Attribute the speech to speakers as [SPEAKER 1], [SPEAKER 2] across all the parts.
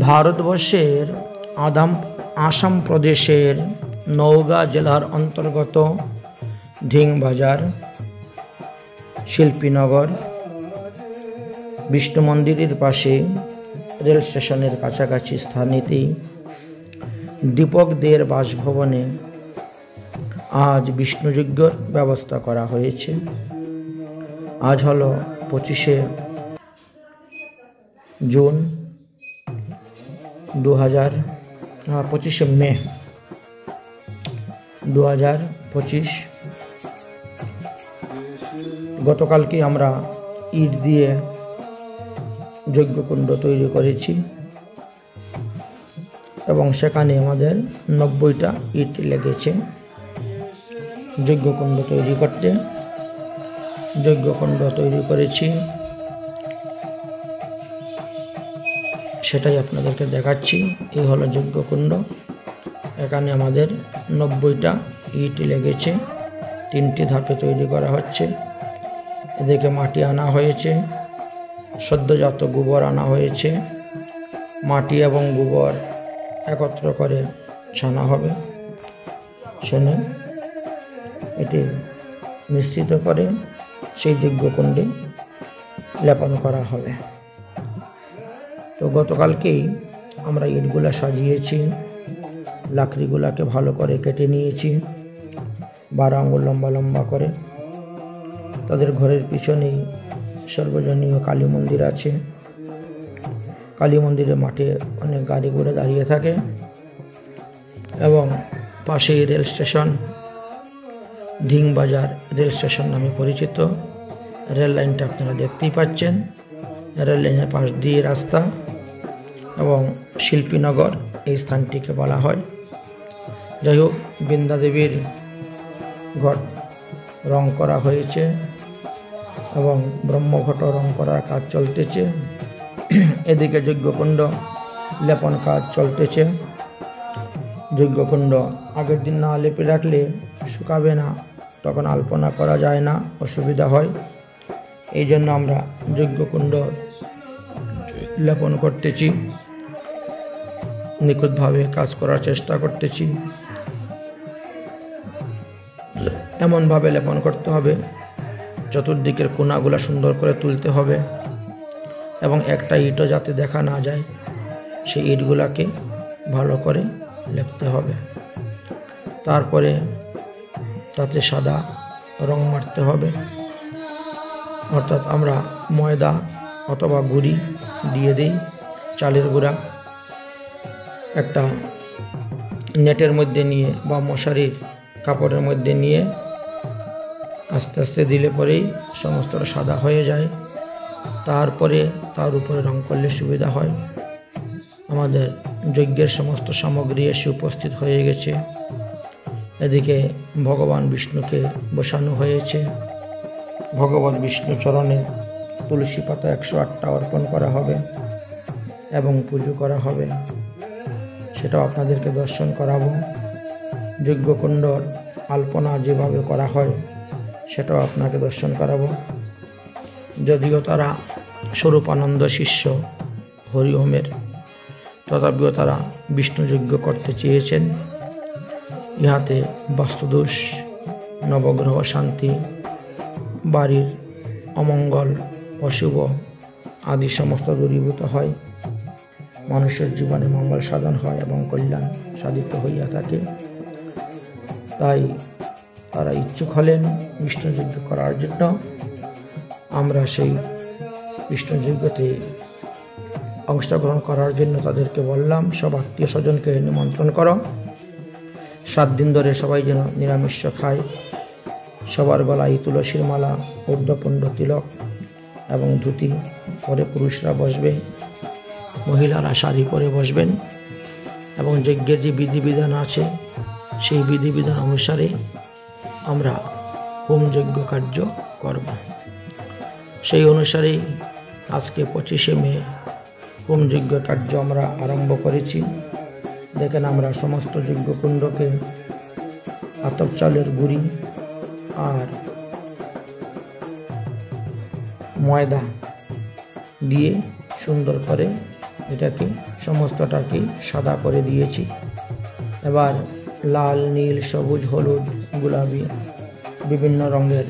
[SPEAKER 1] ভারতবর্ষের আসাম প্রদেশের নওগাঁ জেলার অন্তর্গত ধিংবাজার শিল্পীনগর বিষ্ণু মন্দিরের পাশে রেল স্টেশনের কাছাকাছি স্থানেতেই দীপক দের বাসভবনে আজ বিষ্ণুযজ্ঞর ব্যবস্থা করা হয়েছে। আজ হলো 25শে জুন 25শে মে 2025। গতকালকে আমরা ইট দিয়ে যজ্ঞকুণ্ড তৈরি করেছি এবং সেখানে আমাদের 90টা ইট লেগেছে যজ্ঞকুণ্ড তৈরি করতে। যজ্ঞকুণ্ড তৈরি করেছি, সেটাই আপনাদেরকে দেখাচ্ছি। এই হলো যজ্ঞকুণ্ড। এখানে আমাদের 90টা ইট লেগেছে, 3টি ধাপে তৈরি করা হচ্ছে। এদিকে মাটি আনা হয়েছে, সদ্যজাত গোবর আনা হয়েছে। মাটি এবং গোবর একত্র করে ছানা হবে, সেনে এটি মিশ্রিত করে সেই যজ্ঞকুণ্ডে লেপন করা হবে। তো গতকালকেই আমরা ইটগুলা সাজিয়েছি, লাকড়িগুলাকে ভালো করে কেটে নিয়েছি 12 আঙ্গুল লম্বা লম্বা করে। তাদের ঘরের পিছনেই সর্বজনীয় কালী মন্দির আছে। কালী মন্দিরের মাঠে অনেক গাড়ি ঘোড়া দাঁড়িয়ে থাকে এবং পাশেই রেল স্টেশন, ধিংবাজার রেল স্টেশন নামে পরিচিত। রেল লাইনটা আপনারা দেখতেই পাচ্ছেন, রেল লাইনের পাশ দিয়ে রাস্তা এবং শিল্পীনগর এই স্থানটিকে বলা হয়। যাই হোক, বৃন্দা দেবীর ঘট রং করা হয়েছে এবং ব্রহ্মঘট রং করার কাজ চলতেছে। এদিকে যজ্ঞকুণ্ড লেপন কাজ চলতেছে। যজ্ঞকুণ্ড আগের দিন না লেপে রাখলে শুকাবে না, তখন আলপনা করা যায় না, অসুবিধা হয়। এই জন্য আমরা যজ্ঞকুণ্ড লেপন করতেছি, নিখুঁতভাবে কাজ করার চেষ্টা করতেছি। এমনভাবে লেপন করতে হবে, চতুর্দিকের কোণাগুলো সুন্দর করে তুলতে হবে এবং একটা ইটও যাতে দেখা না যায় সেই ইটগুলাকে ভালো করে লেপতে হবে। তারপরে তাতে সাদা রং মারতে হবে, অর্থাৎ আমরা ময়দা অথবা গুঁড়ি দিয়ে দিই, চালের গুঁড়া একটা নেটের মধ্যে নিয়ে বা মশারির কাপড়ের মধ্যে নিয়ে আস্তে আস্তে দিলে পরেই সমস্তটা সাদা হয়ে যায়। তারপরে তার উপরে রং করলে সুবিধা হয়। আমাদের যজ্ঞের সমস্ত সামগ্রী এসে উপস্থিত হয়ে গেছে। এদিকে ভগবান বিষ্ণুকে বসানো হয়েছে। ভগবান বিষ্ণু চরণে তুলসী পাতা 108টা অর্পণ করা হবে এবং পুজো করা হবে, সেটাও আপনাদেরকে দর্শন করাবো। যজ্ঞকুণ্ডর আলপনা যেভাবে করা হয় সেটাও আপনাকে দর্শন করাবো। যদিও তারা স্বরূপানন্দ শিষ্য হরিওমের, তথাপিও তারা বিষ্ণুযজ্ঞ করতে চেয়েছেন। ইহাতে বাস্তুদোষ, নবগ্রহ শান্তি, বাড়ির অমঙ্গল, অশুভ আদি সমস্ত দূরীভূত হয়, মানুষের জীবনে মঙ্গল সাধন হয় এবং কল্যাণ সাধিত হইয়া থাকে। তাই তারা ইচ্ছুক হলেন বিষ্ণুযজ্ঞ করার জন্য। আমরা সেই বিষ্ণুযজ্ঞতে অংশগ্রহণ করার জন্য তাদেরকে বললাম, সব আত্মীয় স্বজনকে নিমন্ত্রণ করো। 7 দিন ধরে সবাই যেন নিরামিষ খায়। সবার গলায় তুলসীর মালা, ঊর্ধ্বপুণ্ড তিলক এবং ধুতি পরে পুরুষরা বসবে, মহিলারা শাড়ি পরে বসবেন এবং যজ্ঞের যে বিধিবিধান আছে সেই বিধিবিধান অনুসারে আমরা হোমযজ্ঞ কার্য করব। সেই অনুসারেই আজকে 25শে মে হোমযজ্ঞ কার্য আমরা আরম্ভ করেছি। দেখেন, আমরা সমস্ত যজ্ঞকুণ্ডকে আতপ চালের গুঁড়ি আর ময়দা দিয়ে সুন্দর করে এটাকে সমস্তটাকে সাদা করে দিয়েছি। এবার লাল, নীল, সবুজ, হলুদ, গোলাপি বিভিন্ন রঙের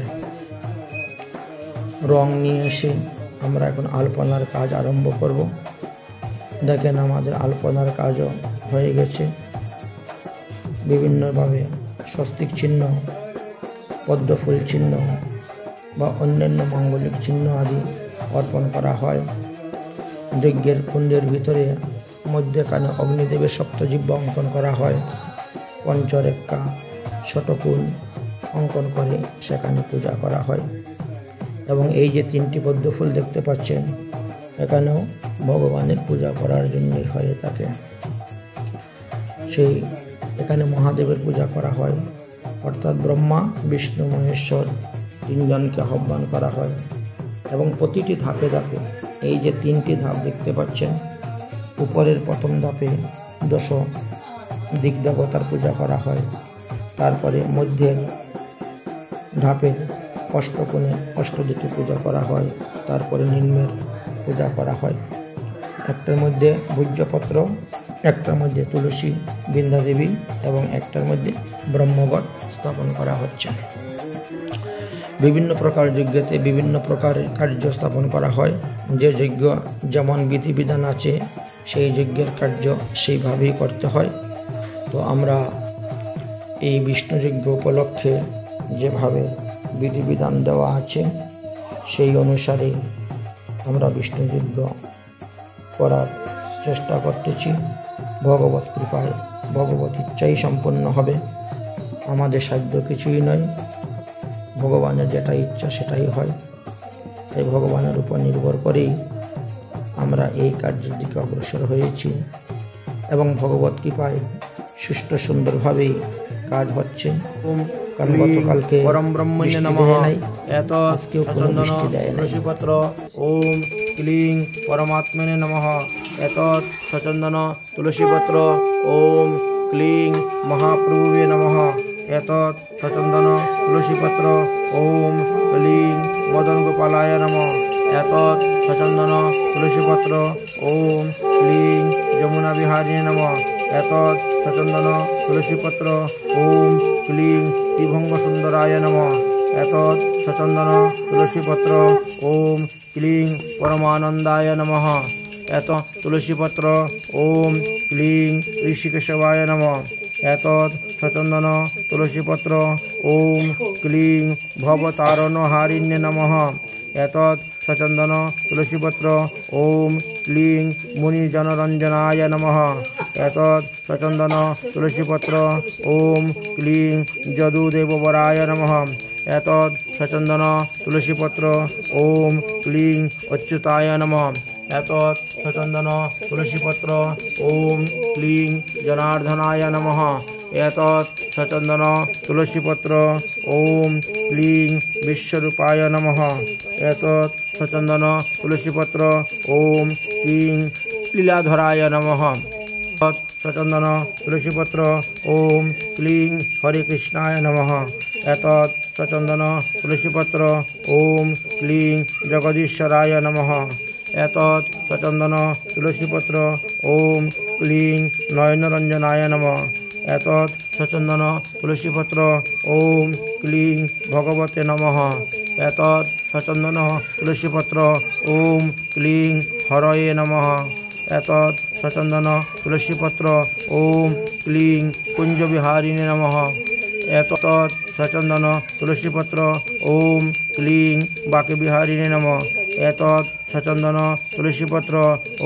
[SPEAKER 1] রং নিয়ে এসে আমরা এখন আলপনার কাজ আরম্ভ করব। দেখেন আমাদের আলপনার কাজও হয়ে গেছে। বিভিন্নভাবে স্বস্তিক চিহ্ন, পদ্মফুল চিহ্ন বা অন্যান্য মাঙ্গলিক চিহ্ন আদি অর্পণ করা হয়। যজ্ঞের কুণ্ডের ভিতরে মধ্যখানে অগ্নিদেবের সপ্তজিহ্বা অঙ্কন করা হয়। পঞ্চরেখা ষটকুল অঙ্কন করে সেখানে পূজা করা হয়। এবং এই যে 3টি পদ্মফুল দেখতে পাচ্ছেন, এখানেও ভগবানের পূজা করার জন্যই হয়ে থাকে। এখানে মহাদেবের পূজা করা হয়, অর্থাৎ ব্রহ্মা, বিষ্ণু, মহেশ্বর 3 জনকে আহ্বান করা হয়। এবং প্রতিটি ধাপে ধাপে এই যে 3টি ধাপ দেখতে পাচ্ছেন, উপরের প্রথম ধাপে 10 দিক দেবতার পূজা করা হয়। তারপরে মধ্যের ধাপের অষ্টকোণে অষ্টদিকে পূজা করা হয়। তারপরে নিম্নের পূজা করা হয়। একটার মধ্যে ভূজ্যপত্র, একটার মধ্যে তুলসী, বৃন্দাদেবী এবং একটার মধ্যে ব্রহ্মঘট স্থাপন করা হচ্ছে। বিভিন্ন প্রকার যজ্ঞতে বিভিন্ন প্রকারের কার্য স্থাপন করা হয়। যে যজ্ঞ যেমন বিধিবিধান আছে, সেই যজ্ঞের কার্য সেইভাবেই করতে হয়। তো আমরা এই বিষ্ণুযজ্ঞ উপলক্ষে যেভাবে বিধিবিধান দেওয়া আছে, সেই অনুসারে আমরা বিষ্ণুযজ্ঞ করার চেষ্টা করতেছি। ভগবত কৃপায়, ভগবত ইচ্ছাই সম্পন্ন হবে। আমাদের সাধ্য কিছুই নয়, ভগবানের যেটা ইচ্ছা সেটাই হয়। তাই ভগবানের উপর নির্ভর করেই আমরা এই কার্যের দিকে অগ্রসর হয়েছি এবং ভগবত কৃপায় সুষ্ঠু সুন্দরভাবেই কাজ হচ্ছে। কারণ গতকালকে
[SPEAKER 2] পরম ব্রহ্মণ্য নমঃ এত
[SPEAKER 1] আজকেও কোনো বৃষ্টি দেয় না।
[SPEAKER 2] তুলসীপত্র ওম ক্লিং পরমাত্মনে নমঃ এত সচন্দন তুলসীপত্র ওম ক্লিং মহাপ্রভুবে নমঃ এত সচন্দন তুলসীপত্র ওম ক্লিং মদন গোপালায় নমঃ এত সচন্দন তুলসীপত্র ওম ক্লিং যমুনা বিহারিণে নমঃ এত সচন্দন তুলসীপত্র ওম ক্লিং ত্রিভঙ্গ সুন্দরায় নমঃ এত সচন্দন তুলসীপত্র ওম ক্লিং পরমানন্দায় নমঃ এত তুলসীপত্র ওম ক্লিং ঋষিকেশবায় নমঃ এত সচন্দন তুলসীপত্র ওম ক্লিং ভবতারণহারিণ্যে নমঃ এত সচন্দন তুলসীপত্র ওম ক্লিং মুনিজনরঞ্জনায় নমঃ এত সচন্দন তুলসীপত্র ওম ক্লিং যদুদেববরায় নমঃ এত সচন্দন তুলসীপত্র ওম ক্লিং অচ্যুতায় নমঃ এত সচন্দন তুলসীপত্র ওম ক্লিং জনার্দনায় নমঃ এত সচন্দন তুলসীপত্র ওম ক্লিং বিশ্বরূপায় নমঃ এত সচন্দন তুলসীপত্র ওম ক্লিং লীলাধরায় নমঃ সচন্দন তুলসীপত্র ওম ক্লিং হরে কৃষ্ণায় নমঃ এত সচন্দন তুলসীপত্র ওম ক্লিং জগদীশ্বরায় নমঃ এত সচন্দন তুলসীপত্র ওম ক্লিং নয়নরঞ্জনায় নমঃ এত সচন্দন তুলসীপত্র ওম ক্লিং ভগবতে নমঃ এত সচন্দন তুলসীপত্র ওম ক্লিং হরয়ে নমঃ এত সচন্দন তুলসীপত্র ওম ক্লিং কুঞ্জবিহারিণে নমঃ এত সচন্দন তুলসীপত্র ওম ক্লিং বাকবিহারিণে নমঃ এত সচন্দন তুলসীপত্র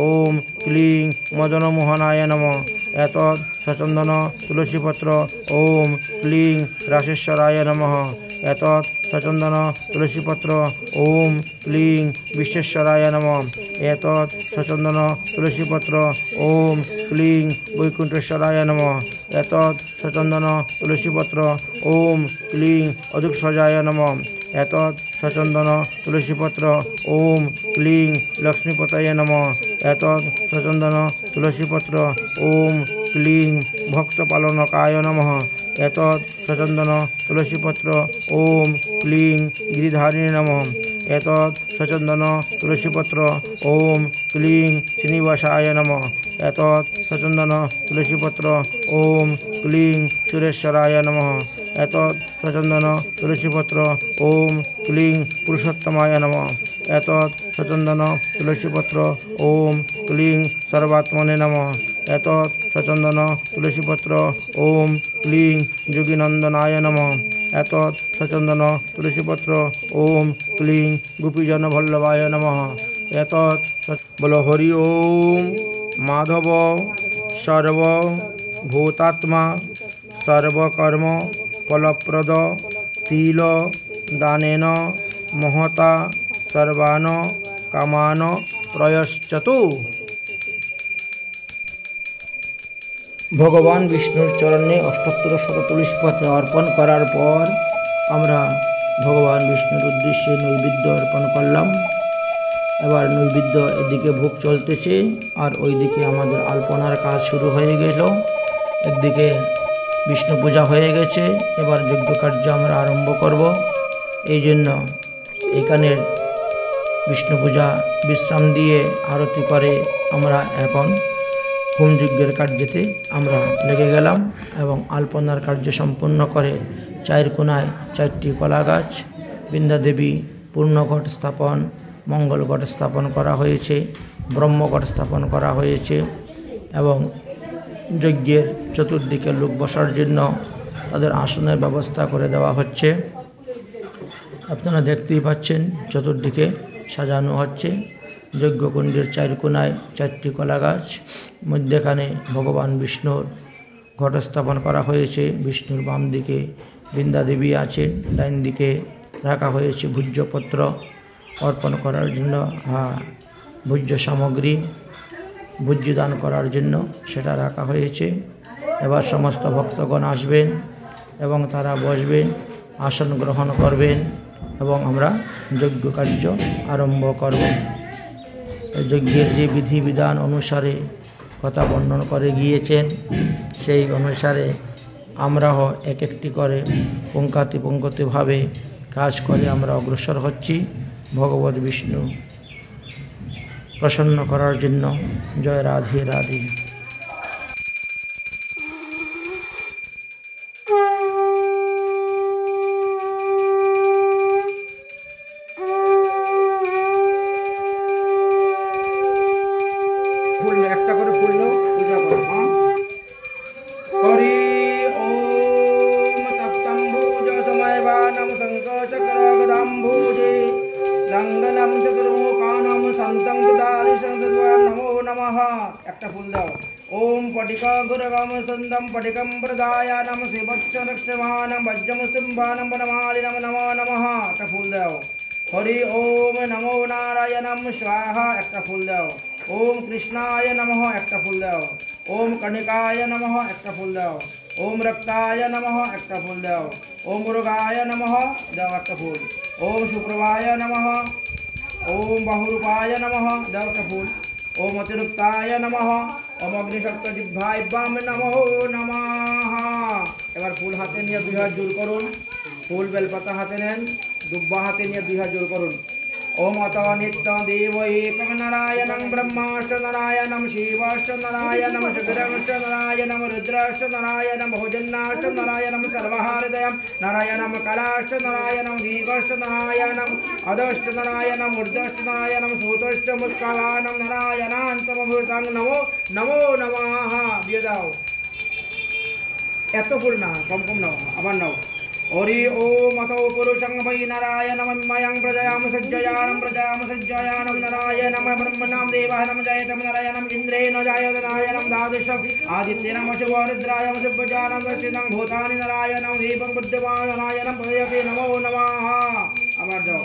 [SPEAKER 2] ওম ক্লিং মদনমোহনায় নমঃ এত সচন্দন তুলসীপত্র ওম ক্লিং রাসেশ্বরায় নমঃ এত সচন্দন তুলসীপত্র ওম ক্লিং বিশ্বেশ্বরায় নমঃ এত সচন্দন তুলসীপত্র ওম ক্লিং বৈকুণ্ঠেশ্বরায় নমঃ এত সচন্দন তুলসীপত্র ওম ক্লিং অধুক্ষজায় নমঃ এত সচন্দন তুলসীপত্র ওম ক্লিং লক্ষ্মীপতয়ে নমঃ এত সচন্দন তুলসীপত্র ওম ক্লিং ভক্তপালনকায় নমঃ এত সচন্দন তুলসীপত্র ওম ক্লিং গিরিধারিণে নমঃ एतत् सचन्दन तुलसीपत्र ओम क्लीं श्रीनिवासाय नमः एतत् सचन्दन तुलसीपत्र ओम क्लीं सुरेश्वराय नमः एतत् सचन्दन तुलसीपत्र ओम क्लीं पुरुषोत्तमाय नमः एतत् सचन्दन तुलसीपत्र ओम क्लीं सर्वात्मने नमः एतत् सचन्दन तुलसीपत्र ओम क्लीं योगीनंदनाय नमः एतत् सचन्दन तुलसीपत्र ओम क्लीं गोपीजन वल्लभाय नमः एतत् बोलो हरि ओम माधव सर्वभूतात्मा सर्वकर्म फलप्रद तिल दानेन महता सर्वान कामान प्रयश्चतु।
[SPEAKER 1] ভগবান বিষ্ণুর চরণে অষ্টোত্তর শত তুলসী পাতা অর্পণ করার পর আমরা ভগবান বিষ্ণুর উদ্দেশ্যে নৈবেদ্য অর্পণ করলাম। এবার নৈবেদ্য এদিকে ভোগ চলতেছে আর ওইদিকে আমাদের আলপনার কাজ শুরু হয়ে গেল। একদিকে বিষ্ণু পূজা হয়ে গেছে, এবার যজ্ঞ কার্য আমরা আরম্ভ করব। এই জন্য এখানের বিষ্ণু পূজা বিশ্রাম দিয়ে আরতি করে আমরা এখন হোমযজ্ঞের কার্যেতে আমরা লেগে গেলাম এবং আলপনার কার্য সম্পন্ন করে চায়ের কোনায় 4টি কলা গাছ, বৃন্দাদেবী পূর্ণঘট স্থাপন, মঙ্গলঘট স্থাপন করা হয়েছে, ব্রহ্মঘট স্থাপন করা হয়েছে এবং যজ্ঞের চতুর্দিকে লোক বসার জন্য তাদের আসনের ব্যবস্থা করে দেওয়া হচ্ছে। আপনারা দেখতেই পাচ্ছেন চতুর্দিকে সাজানো হচ্ছে। যজ্ঞকুণ্ডের 4 কোনায় 4টি কলা গাছ, মধ্যেখানে ভগবান বিষ্ণুর ঘট স্থাপন করা হয়েছে। বিষ্ণুর বাম দিকে বৃন্দাদেবী আছেন, ডাইন দিকে রাখা হয়েছে ভোজ্যপত্র অর্পণ করার জন্য, ভোজ্য সামগ্রী ভোজ্যদান করার জন্য সেটা রাখা হয়েছে। এবার সমস্ত ভক্তগণ আসবেন এবং তারা বসবেন, আসন গ্রহণ করবেন এবং আমরা যজ্ঞ কার্য আরম্ভ করব। যজ্ঞের যে বিধিবিধান অনুসারে কথা বর্ণন করে গিয়েছেন সেই অনুসারে আমরাও এক একটি করে পুঙ্খাতিপুঙ্খভাবে কাজ করে আমরা অগ্রসর হচ্ছি ভগবত বিষ্ণু প্রসন্ন করার জন্য। জয় রাধে রাধে।
[SPEAKER 2] একটা করে ফুল পূজা করো। হরি ওম তপ্তম্ভুজ সময়বানম শঙ্কচক্রগদাম্ভুজে লঙ্গলম চতুর্মুখানম সন্তং তুদারিশং তদ্বান নমো নমঃ। একটা ফুল দাও। ওম পটিকা গুরগম সন্দম পটিকম প্রদায়ানম শিবচ্চ রক্ষমানম বজ্রম সিম্বানম বনমালিনম নমো নমঃ। একটা ফুল দাও। হরি ওম নমো নারায়ণম স্বাহা। একটা ফুল দাও। ओम कृष्णाय नमः। একটা ফুল দাও। ओम कणिकाय नमः। একটা ফুল দাও। ओम रक्ताय नमः। একটা ফুল দাও। ओम मुरुगाय नमः। দাও একটা ফুল। ओम शुक्रवाय नमः। ओम बहुरूपाय नमः। দাও একটা ফুল। ओम अतिरिक्ताय नमः। ओम अग्निशक्त जिह्वाय नमो नमः। এবার ফুল হাতে নিয়ে 2 হাত জোড় করুন। ফুল বেলপাতা হাতে নেন, দুব্বা হাতে নিয়ে 2 হাত জোড় করুন। ओम अत नित्यं देव एकं नारायणं ब्रह्माष्ट नारायणं शिवाष्ट नारायणं शुक्रश्च नारायणं रुद्राष्ट नारायणं भोजनाष्ट नारायणं सर्वहारदयं नारायणं कलाष्ट नारायणं दीर्घष्ट नारायणं अधष्ट नारायणं ऊर्ध्वष्ट नारायणं सूतष्ट मुत्कलानं नारायणान्तमभूतं नमो नमो नमः। দিয়ে দাও। এত ফুল না, কম কম নাও, আবার নাও। हरि ओम अतो पुरुषं वै नारायणमयं प्रजयाम सज्जयानं नारायणं ब्रह्मणां देवानं जयतं नारायणं इन्द्रेण जायत नारायणं द्वादशम् आदित्यनं वशुवरुद्रायं सुभजानं दक्षिणं भूतानि नारायणं दीपं बुद्धिमान् नारायणं प्रजयते नमो नमः। आবার जाओ।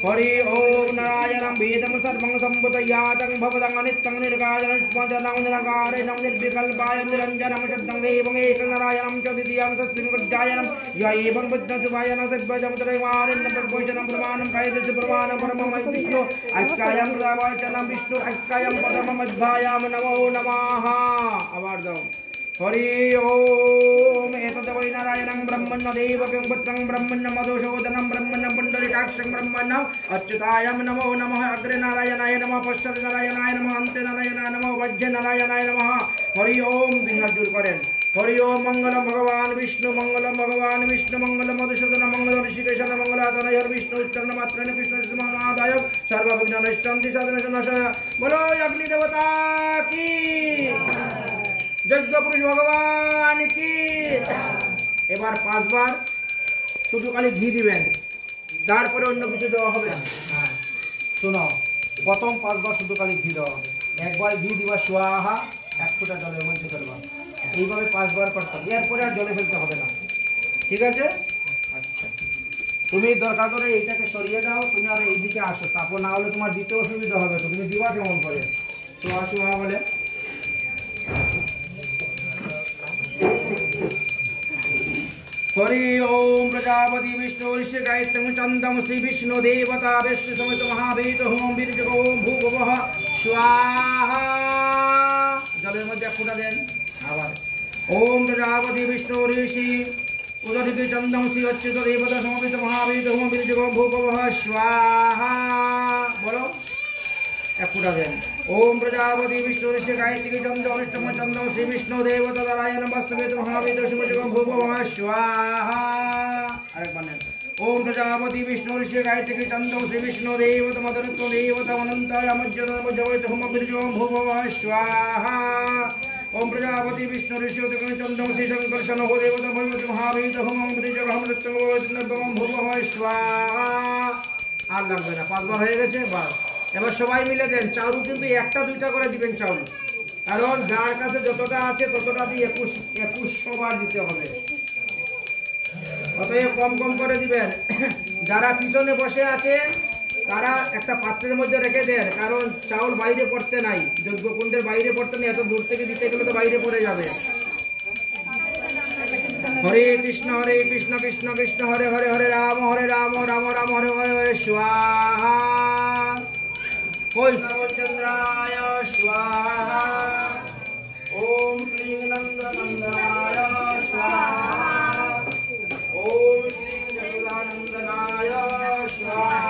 [SPEAKER 2] हरि ओम नारायणं वेदं सर्वं सम्भूतयातं भवतं अनित्यं निर्गाजनं स्मरणं निराकारेण निर्विकल्पाय निरञ्जनं शब्दं देवं एकं नारायणं च द्वितीयं सत्त्वं य एवं बुद्धसुभायनं सभ्यजं त्रयवारिणं प्रभोजनं प्रमाणं कायदस्य प्रमाणं परमं विष्णु ऐक्यं प्रवचनं विष्णु ऐक्यं परमं अध्यायां नमो नमः। आवाज दो। हरि ओम एतद् वै नारायणं ब्रह्मण्य देवकं पुत्रं ब्रह्मण्य मधुसूदनं ब्रह्मण्य पुण्डरीकाक्षं ब्रह्मण्य अच्युताय नमो नमः अग्रे नारायणाय नमः पश्चात् नारायणाय नमः अन्ते नारायणाय नमः वज्रे नारायणाय नमः हरि ओम दिनहार दूर करें हरि ओम मंगलम भगवान विष्णु मंगलम मधुसूदन मंगल ऋषिकेश मंगलाधनय विष्णु उच्चारण मात्रेण कृष्ण समादाय सर्वविघ्नश्चन्ति साधनशनाशय बोलो अग्नि देवता की यज्ञ पुरुष भगवान की এবার 5 বার শুধু খালি ঘি দিবেন তারপরে অন্য কিছু দেওয়া হবে না হ্যাঁ শোনো প্রথম 5 বার শুধু খালি ঘি দেওয়া হবে একবার ঘি দিবা स्वाहा এক ফোঁটা জলের মধ্যে ফেলবা এইভাবে 5 বার করতে হবে এরপরে আর জলে ফেলতে হবে না ঠিক আছে আচ্ছা তুমি দরকার করে এইটাকে সরিয়ে দাও তুমি আর এইদিকে আসো তারপর না হলে তোমার দিতে অসুবিধা হবে তো তুমি দিবা কেমন করে स्वाहा বলে हरि ओम प्रजापति विष्णु ऋषि गायत्रं चंदम श्री विष्णु देवता विष्णु समेत महावीर होम बीज ओम भूभुवः स्वाहा जलेर मध्य फुटा देन आबार ओम प्रजापति विष्णु ऋषि उदधिके चंदम श्री अच्युत देवता समेत महावीर होम बीज ओम भूभुवः स्वाहा बोलो एक फुटा देन ओम प्रजापति विष्णु ऋषि गायत्री चंद्र अनिष्टम चंद्र श्री विष्णु देवता नारायण वस्तुवेद महावीर शिवजगम भूभुवः स्वाहा अरे बने ओम प्रजापति विष्णु ऋषि गायत्री चंद्र श्री विष्णु देवता मदनत्व देवता अनंताय मज्जवैत होम बीजगम भूभुवः स्वाहा ओम प्रजापति विष्णु ऋषि चंद्र श्री शंकर शनो देवता भगवती महावीर होम बीजगम भूभुवः स्वाहा আর লাগবে না 5 বার হয়ে গেছে বাস এবার সবাই মিলে দেন চাউল কিন্তু একটা দুইটা করে দিবেন চাউল কারণ যার কাছে যতটা আছে ততটা দিয়ে 2100 বার দিতে হবে অতএব কম কম করে দিবেন যারা পিছনে বসে আছে তারা একটা পাত্রের মধ্যে রেখে দেন কারণ চাউল বাইরে পড়তে নাই যজ্ঞকুণ্ডের বাইরে পড়তে নেই এত দূর থেকে দিতে গেলে তো বাইরে পড়ে যাবে हरे कृष्ण कृष्ण कृष्ण हरे हरे हरे राम राम राम हरे हरे हरे स्वाहा कोई सर्वचंद्राय स्वाहा ओम क्लीं नंदनंदनाय स्वाहा ओम क्लीं जगदानंदनाय स्वाहा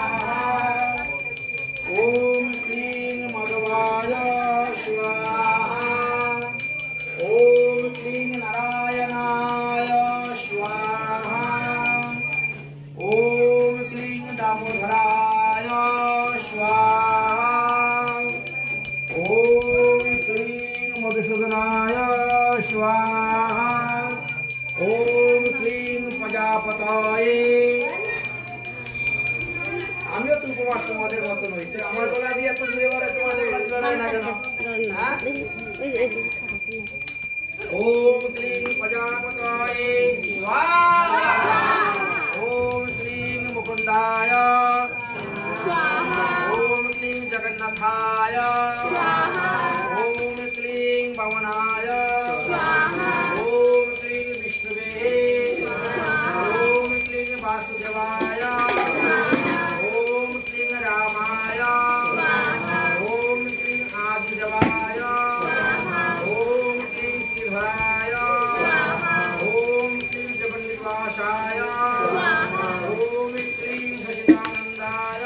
[SPEAKER 2] ओम क्लीं मधवाय स्वाहा ओम क्लीं नारायणाय स्वाहा ओम क्लीं दामोदराय स्वाहा ओम क्लीं मधुसूदनाय स्वाहा ओम क्लीं प्रजापतये আমিও তো উপবাস তোমাদের মতো নই আমার গলা দিয়ে এত দূরে বারে তোমাদের গলা না কেন ओम क्लीं प्रजापतये स्वाहा ओम क्लीं मुकुंदाय स्वाहा ओम क्लीं जगन्नाथाय स्वाहा ओम क्लीं पवनाय स्वाहा ओम क्लीं विष्णुवे स्वाहा ओम क्लीं वासुदेवाय ओम क्लीं रामाय स्वाहा ओम क्लीं आदिदेवाय ओम क्लीं जगन्निवासाय ओम क्लीं सच्चिदानंदाय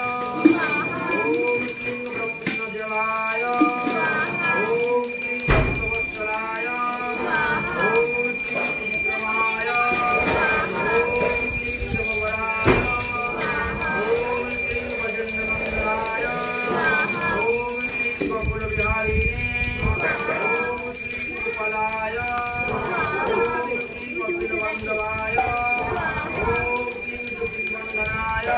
[SPEAKER 2] ओम क्लीं ब्रह्मदेवाय ओम क्लीं भक्तवत्सलाय ओम क्लीं विक्रमाय ओम क्लीं जगवराय ओम क्लीं भजननंदाय ओम क्लीं गोकुलविहारिणे ओम क्लीं गोपालाय वंदवाय ओम क्लीं ज्योतिर्मंगलाय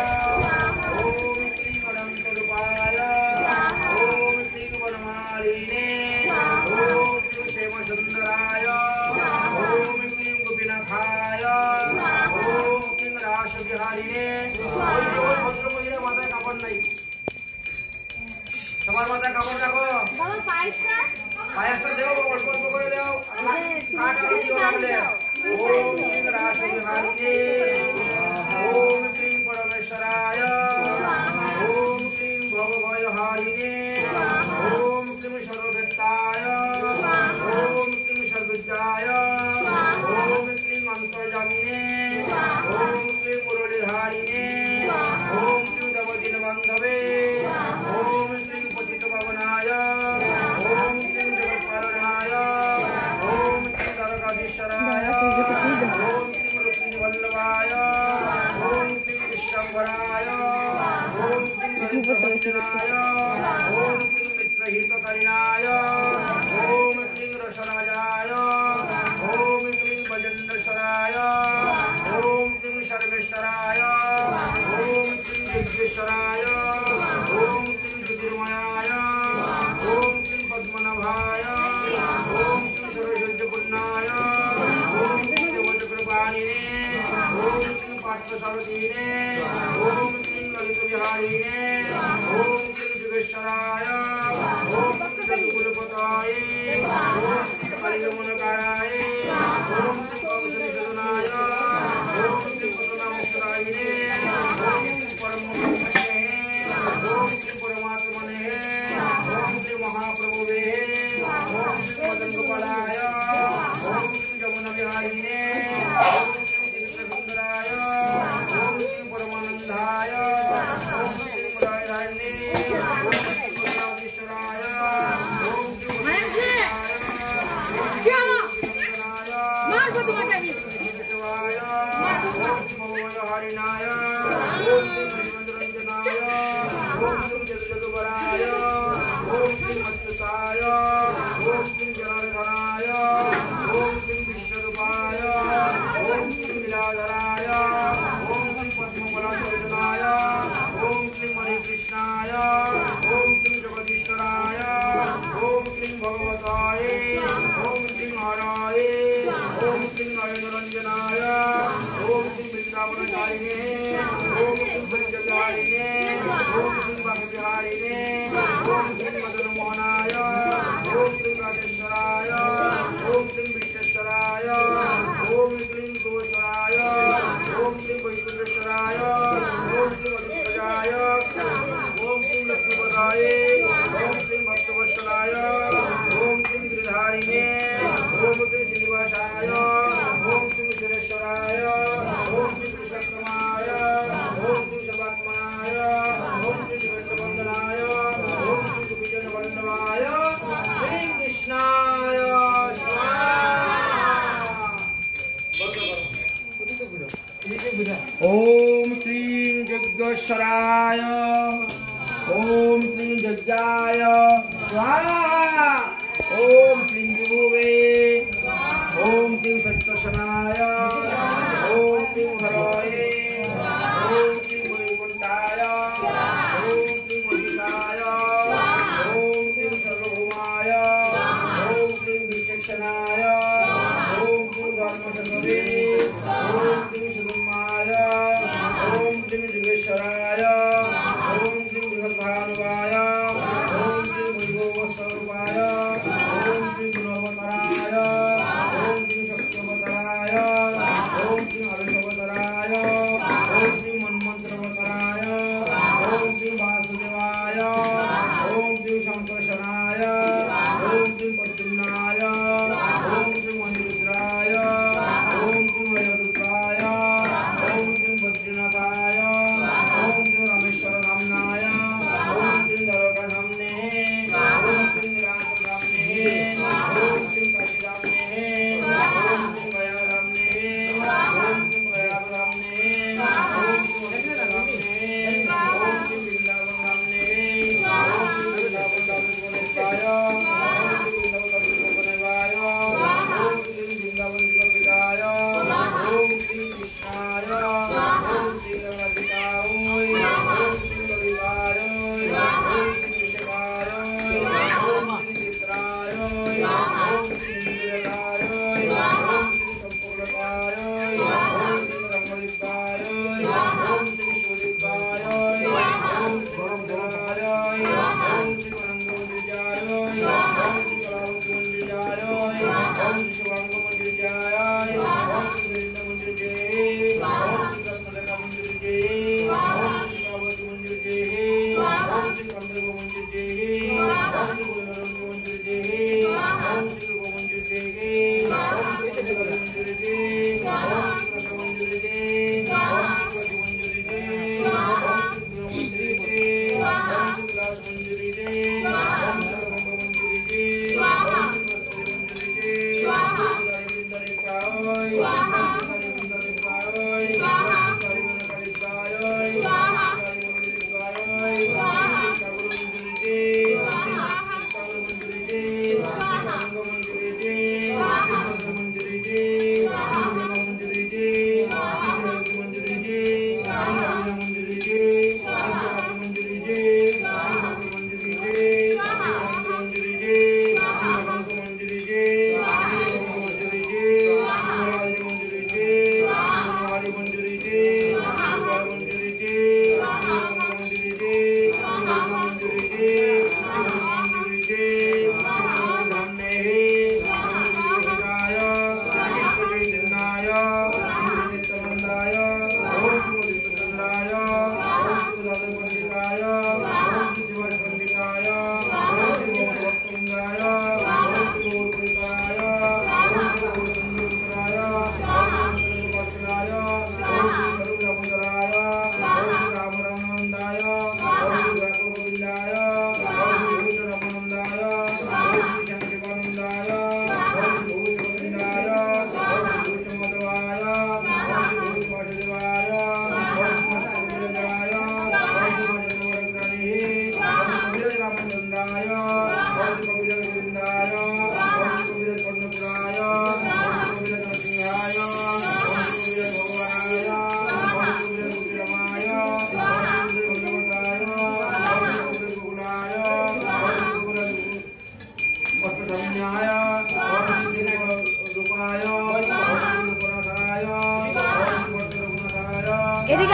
[SPEAKER 2] ओम क्लीं अनंतरूपाय ओम क्लीं वनमालिने ओम क्लीं श्यामसुंदराय ओम क्लीं गोपीनाथाय ओम क्लीं रासविहारिणे ओम भद्रमहिला माথায় কাপড় নাই সবার মাথায় কাপড় রাখো বাবা পায়েসটা দেও অল্প অল্প করে দাও কাটা দিও লাগলে ओम क्लीं रासविहारिणे ओम क्लीं परमेश्वराय ओम क्लीं भवभयहारिणे ओम क्लीं सर्ववेत्ताय ओम क्लीं सर्वविद्याय कृष्णाय ओम क्लीं जगच्चक्रपाणिने ओम क्लीं पार्थसारथिने ओम क्लीं ललित विहारिणे ओम क्लीं जुगेश्वराय ओम क्लीं जगुकुलपताय ओम क्लीं कलिगमनकाराय ओम क्लीं कंसनिषदनाय ओम क्लीं पतनामुक्तायिने ओम क्लीं परमोपनिषदे ओम क्लीं परमात्मने ओम क्लीं महाप्रभुवे ओम क्लीं मदनगोपालाय ओम क्लीं जमुनाविहारिणे ओम क्लीं दिव्यसुंदराय ओम क्लीं परमानंदाय ओम क्लीं मुरारिणे ओम क्लीं करुणाधीश्वराय ओम क्लीं शिवाय ओम भवहरिणाय ओम श्रीमंतरंजनाय ओम श्री जगदुबराय ओम श्री अच्युताय ओम श्री जनार्दनाय ओम श्री विष्णुरूपाय ओम श्री लीलाधराय ओम श्री पद्मफलासर्जनाय ओम श्री हरिकृष्णाय ओम श्री जगदीश्वराय ओम श्री भगवताय ओम श्री हराय ओम श्री नयनरंजनाय ओम श्री वृंदावनचारिणे ओम श्री ब्रजविहारिणे ओम श्री बांकेबिहारिणे ओम श्री मदनमोहनाय ओम श्री राजेश्वराय ओम श्री विश्वेश्वराय ओम श्री गोचराय ओम श्री वैकुंठेश्वराय ओम श्री मधुसूदनाय ओम श्री लक्ष्मीपदाय ओम श्री भक्तवत्सलाय ओम श्री गिरिधारिणे ओम श्री श्रीनिवासाय ओम श्री सुरेश्वराय ओम श्री कृष्णक्रमाय ओम श्री सर्वात्मनाय ओम श्री शिवबंधनाय ओम श्री विजयवल्लभाय श्री कृष्णाय ओम श्री यज्ञेश्वराय ओम श्री यज्ञाय स्वाहा ओम श्री विभुवे ओम श्री सत्यशनाय ओम श्री हरये ओम श्री वैकुंठाय ओम श्री मणिकाय ओम श्री सर्वभौमाय ओम श्री विचक्षणाय ओम श्री धर्मसंगवे ओम श्री सुब्रह्माय ओम श्री जुगेश्वराय ओम श्री बृहद्भानुवाय ओम श्री वैभवस्वरूपाय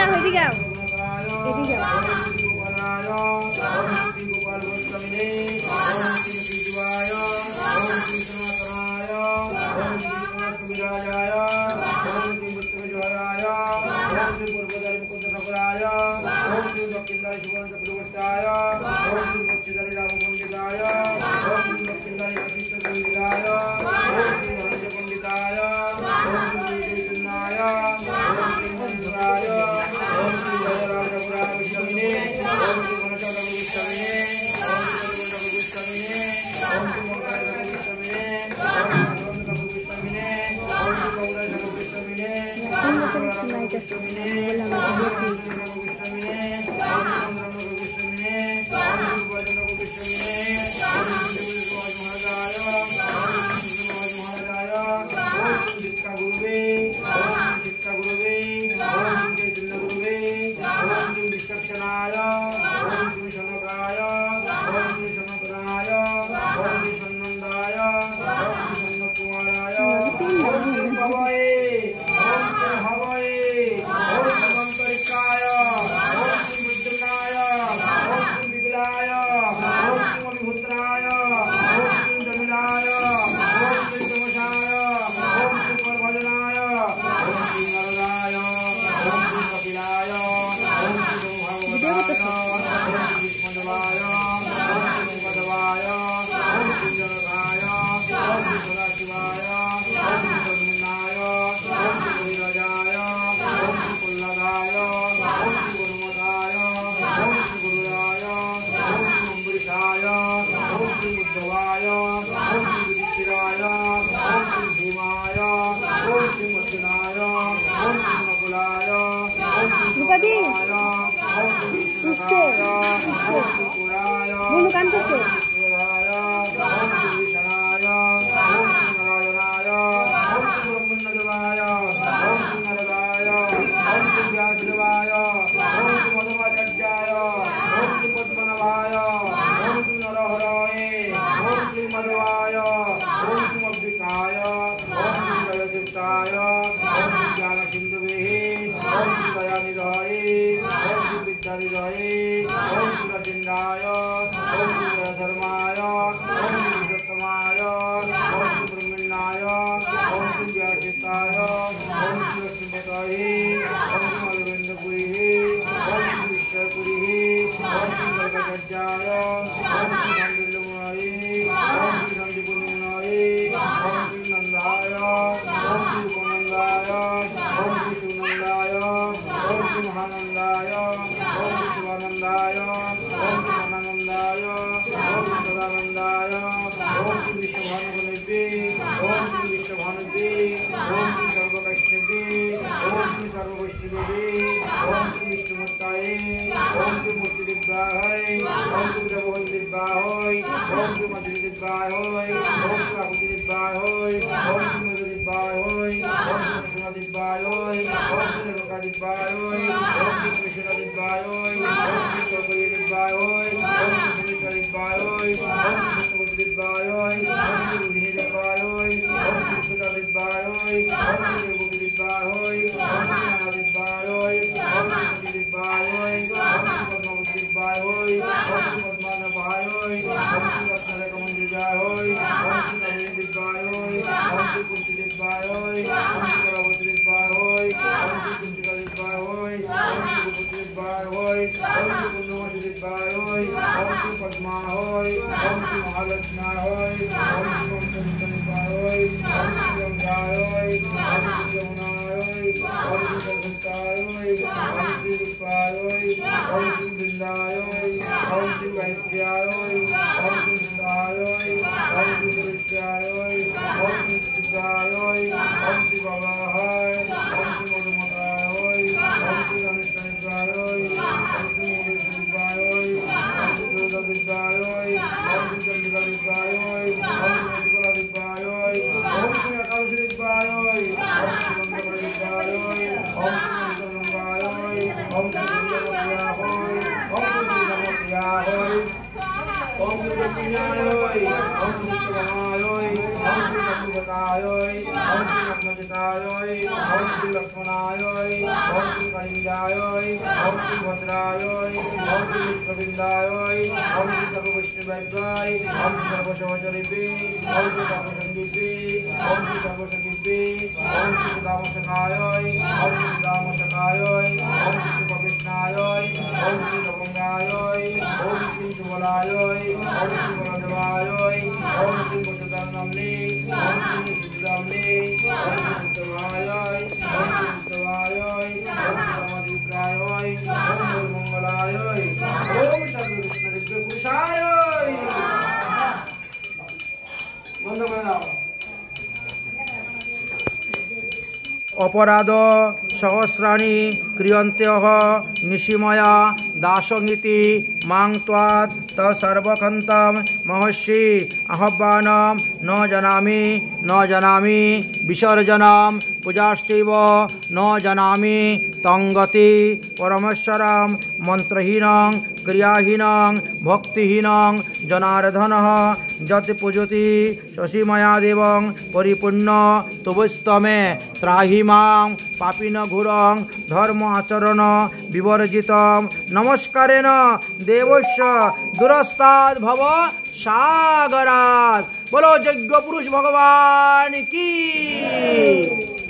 [SPEAKER 3] আও এদিকে আও এদিকে আও
[SPEAKER 2] जटाय ओम श्री नग्नजिताय ओम श्री लक्ष्मणाय ओम श्री कलिंगाय ओम श्री भद्राय ओम श्री विष्णुविंदाय ओम श्री सर्वविष्णुवैद्याय ओम श्री सर्वशवचरिपे ओम श्री सर्वसंगीपे ओम श्री सर्वसंगीपे ओम श्री दामशकाय ओम श्री दामशकाय ओम श्री कृष्णाय ओम श्री लवंगाय ओम श्री सुबलाय ओम श्री बलदेवाय ओम श्री वसुदानमने ओम श्री सुदामने ओम श्री उत्तमाय ओम श्री उत्तमाय ओम श्री रामदुग्राय ओम श्री मंगलाय ओम सर्व विष्णु पुरुषाय बंद कर दाओ अपराध सहस्राणि क्रियन्त्यः निशिमया दासंगिति मां त्वात् तत्सर्वखन्तं महर्षि आह्वानं न जानामि विसर्जनं पूजाश्चैव न जानामि तंगति परमेश्वरं मन्त्रहीनं क्रियाहीनं भक्तिहीनं जनार्दनः यत् पूजति शशिमया देवं परिपूर्ण तुवस्तमे त्राहि मां पापिन घोरं धर्म आचरण विवर्जितं नमस्कारेण देवस्य दुरस्ताद् भव सागरात्। बोलो यज्ञ पुरुष भगवान की।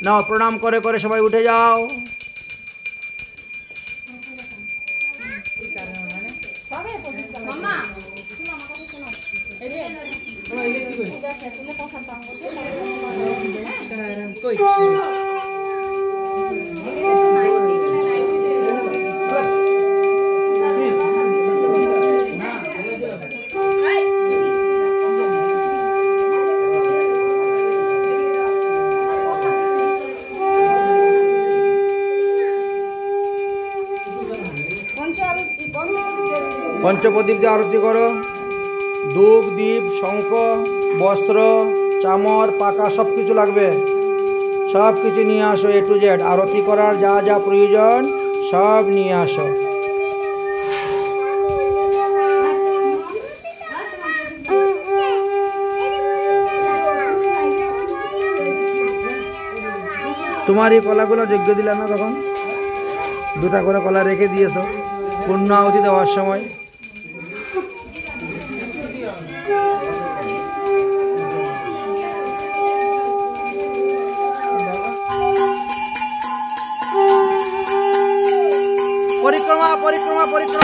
[SPEAKER 2] ना प्रणाम करे करे सबाई उठे जाओ। पंचप्रदीप দিয়ে আরতি করো। ধূপ দীপ শঙ্খ বস্ত্র চামর পাকা সব কিছু লাগবে, সব কিছু নিয়ে আসো। এ টু জেড আরতি করার যা যা প্রয়োজন সব নিয়ে আসো। তোমার এই কলাগুলো যজ্ঞ দিলে না, তখন দুটা করে কলা রেখে দিয়েছো পূর্ণ আহুতি দেওয়ার সময়। পরিক্রমা পরিক্রমা পরিক্রমা